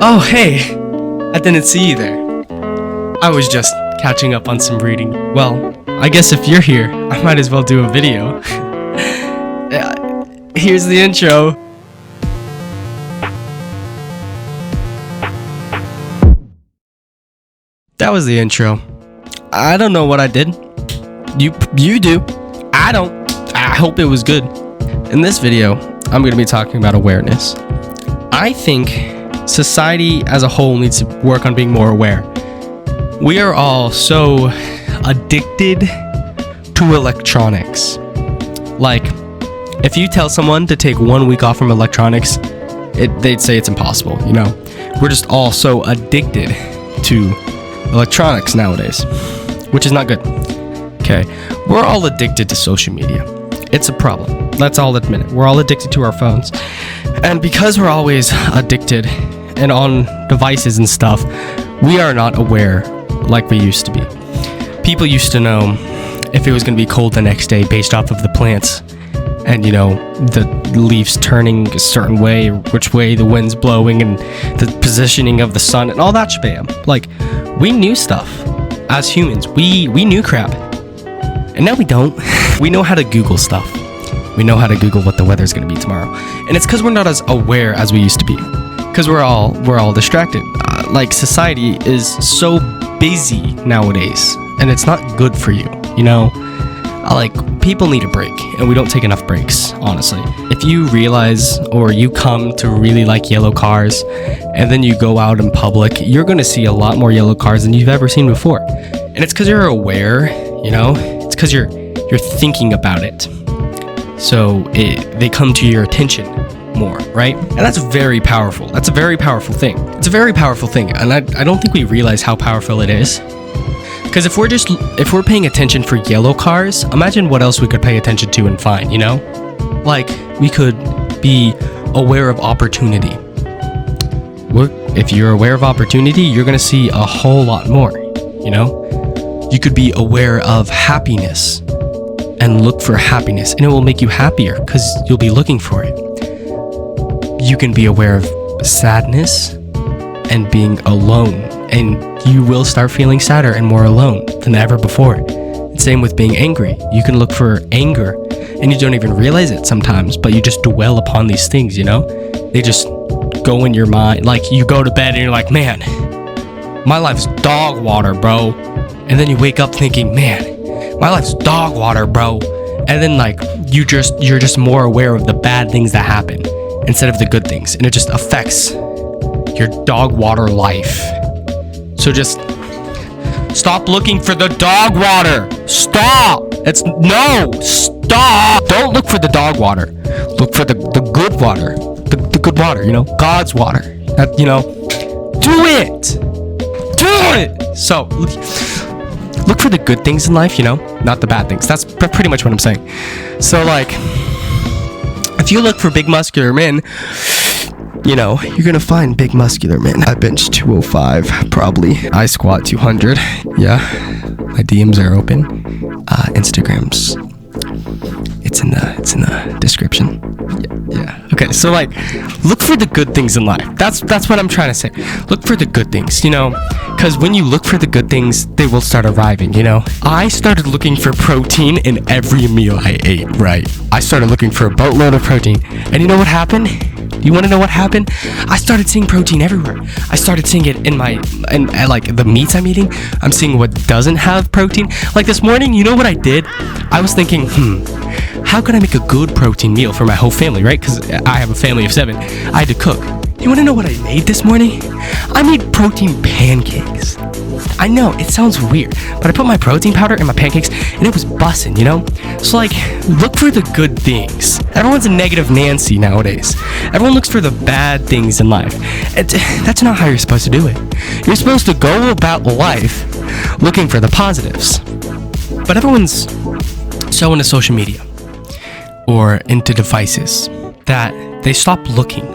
Oh, hey! I didn't see you there. I was just catching up on some reading. Well, I guess if you're here, I might as well do a video. Here's the intro. That was the intro. I don't know what I did. You do. I don't. I hope it was good. In this video, I'm going to be talking about awareness. I think society as a whole needs to work on being more aware. We are all so addicted to electronics. Like, if you tell someone to take 1 week off from electronics, they'd say it's impossible, you know? We're just all so addicted to electronics nowadays, which is not good. Okay, we're all addicted to social media. It's a problem. Let's all admit it. We're all addicted to our phones. And because we're always addicted and on devices and stuff, we are not aware like we used to be. People used to know if it was going to be cold the next day based off of the plants and, you know, the leaves turning a certain way, which way the wind's blowing, and the positioning of the sun and all that shabam. Like, we knew stuff as humans. We knew crap. And now we don't. We know how to Google stuff. We know how to Google what the weather's going to be tomorrow. And it's because we're not as aware as we used to be. Because we're all distracted. Like, society is so busy nowadays, and it's not good for you, you know? Like, people need a break, and we don't take enough breaks, honestly. If you realize, or you come to really like yellow cars, and then you go out in public, you're gonna see a lot more yellow cars than you've ever seen before. And it's because you're aware, you know? It's because you're thinking about it. So they come to your attention more, right? And that's very powerful. That's a very powerful thing. It's a very powerful thing, and I don't think we realize how powerful it is. Because if we're paying attention for yellow cars, imagine what else we could pay attention to and find, you know? Like, we could be aware of opportunity. If you're aware of opportunity, you're gonna see a whole lot more, you know? You could be aware of happiness and look for happiness, and it will make you happier because you'll be looking for it. You can be aware of sadness and being alone, and you will start feeling sadder and more alone than ever before. And same with being angry. You can look for anger, and you don't even realize it sometimes, but you just dwell upon these things, you know? They just go in your mind. Like, you go to bed and you're like, man, my life's dog water, bro. And then you wake up thinking, man, my life's dog water, bro. And then, like, you're just more aware of the bad things that happen instead of the good things, and it just affects your dog water life. So just stop looking for the dog water. Stop. Stop. Don't look for the dog water. Look for the good water. The good water, you know, God's water. That, you know, do it. So look for the good things in life, you know, not the bad things. That's pretty much what I'm saying. So, like, if you look for big muscular men, you know, you're gonna find big muscular men. I bench 205, probably. I squat 200. Yeah, my DMs are open. Instagrams, it's in the description. Yeah. Okay, so, like, look for the good things in life. That's what I'm trying to say. Look for the good things, you know, because when you look for the good things, they will start arriving, you know. I started looking for protein in every meal I ate, right? I started looking for a boatload of protein, and you know what happened? You want to know what happened? I started seeing protein everywhere. I started seeing it in like the meats I'm eating. I'm seeing what doesn't have protein. Like this morning, you know what I did? I was thinking, how can I make a good protein meal for my whole family, right? Because I have a family of 7. I had to cook. You want to know what I made this morning? I made protein pancakes. I know, it sounds weird, but I put my protein powder in my pancakes, and it was bussin', you know? So, like, look for the good things. Everyone's a negative Nancy nowadays. Everyone looks for the bad things in life. That's not how you're supposed to do it. You're supposed to go about life looking for the positives. But everyone's so into social media or into devices that they stop looking.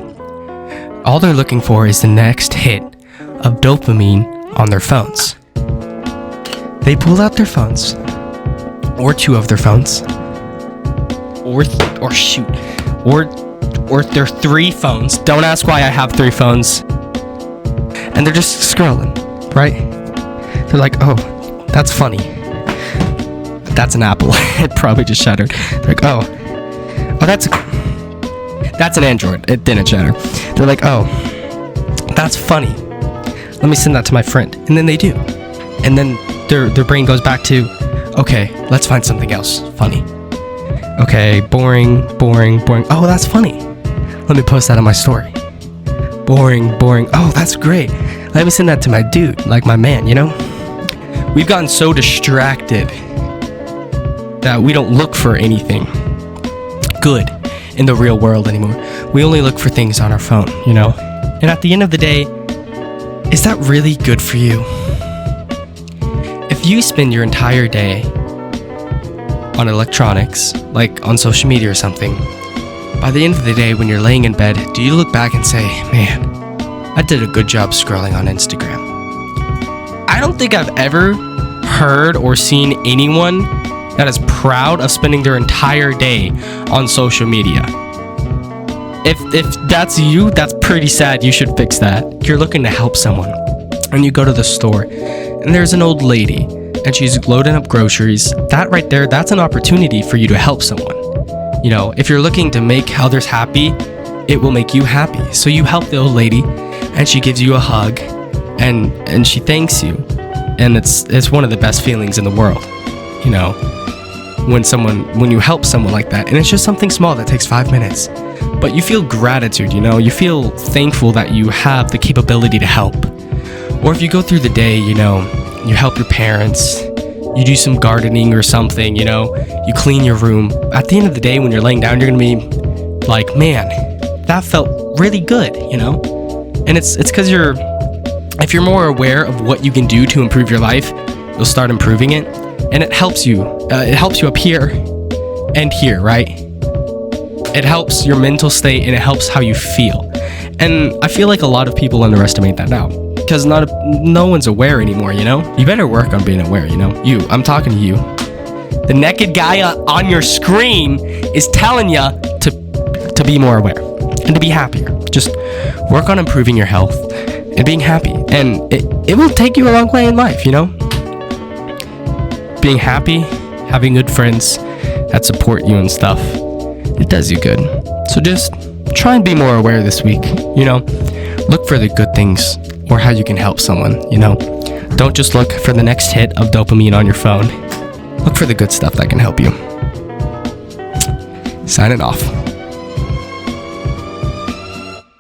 All they're looking for is the next hit of dopamine on their phones. They pull out their phones, or 2 of their phones, or their 3 phones. Don't ask why I have 3 phones. and they're just scrolling, right? They're like, oh, that's funny. That's an apple. It probably just shattered. They're like, oh, that's an Android. It didn't shatter. They're like, oh, that's funny. Let me send that to my friend. And then they do. And then their brain goes back to, okay, let's find something else funny. Okay, boring. Oh, that's funny. Let me post that on my story. Boring. Oh, that's great. Let me send that to my dude, like my man, you know? We've gotten so distracted that we don't look for anything good in the real world anymore. We only look for things on our phone, you know? And at the end of the day, is that really good for you? If you spend your entire day on electronics, like on social media or something, by the end of the day when you're laying in bed, do you look back and say, man, I did a good job scrolling on Instagram? I don't think I've ever heard or seen anyone that is proud of spending their entire day on social media. If that's you, that's pretty sad. You should fix that. You're looking to help someone, and you go to the store, and there's an old lady, and she's loading up groceries. That right there, that's an opportunity for you to help someone. You know, if you're looking to make others happy, it will make you happy. So you help the old lady, and she gives you a hug, and she thanks you, and it's one of the best feelings in the world. You know, when you help someone like that, and it's just something small that takes 5 minutes, but you feel gratitude, you know, you feel thankful that you have the capability to help. Or if you go through the day, you know, you help your parents, you do some gardening or something, you know, you clean your room. At the end of the day, when you're laying down, you're gonna be like, man, that felt really good, you know? And it's because if you're more aware of what you can do to improve your life, you'll start improving it. And it helps you up here and here, right? It helps your mental state, and it helps how you feel. And I feel like a lot of people underestimate that now, because no one's aware anymore, you know? You better work on being aware, you know? I'm talking to you. The naked guy on your screen is telling you to be more aware and to be happier. Just work on improving your health and being happy. And it will take you a long way in life, you know? Being happy, having good friends that support you and stuff, it does you good. So just try and be more aware this week, you know? Look for the good things or how you can help someone, you know? Don't just look for the next hit of dopamine on your phone. Look for the good stuff that can help you. Signing off.